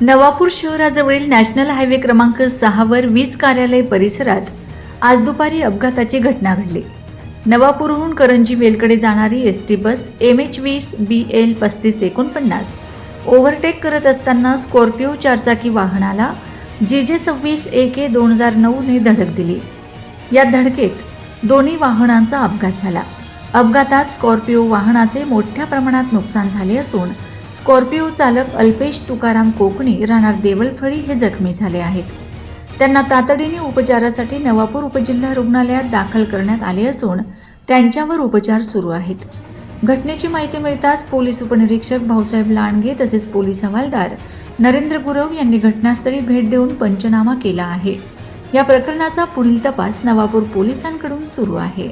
नवापूर शहराजवळील national highway क्रमांक 6 वर वीज कार्यालय परिसरात आज दुपारी अपघाताची घटना घडली। नवापूरहून करंजी वेलकडे जाणारी एसटी बस MH20BL 3549 ओव्हरटेक करत असताना स्कॉर्पिओ चारचाकी वाहनाला GJ26 AK 2009 ने धडक दिली। या धडकेत दोन्ही वाहनांचा अपघात झाला। अपघातात स्कॉर्पिओ वाहनाचे मोठ्या प्रमाणात नुकसान झाले असून स्कॉर्पिओ चालक अल्पेश तुकाराम कोकणी राहणार देवळफळी हे जखमी झाले आहेत। त्यांना तातडीने उपचारासाठी नवापूर उपजिल्हा रुग्णालयात दाखल करण्यात आले असून त्यांच्यावर उपचार सुरू आहेत। घटनेची माहिती मिळताच पोलीस उपनिरीक्षक भाऊसाहेब लांडगे तसेच पोलीस हवालदार नरेंद्र गुरव यांनी घटनास्थळी भेट देऊन पंचनामा केला आहे। या प्रकरणाचा पुढील तपास नवापूर पोलिसांकडून सुरू आहे।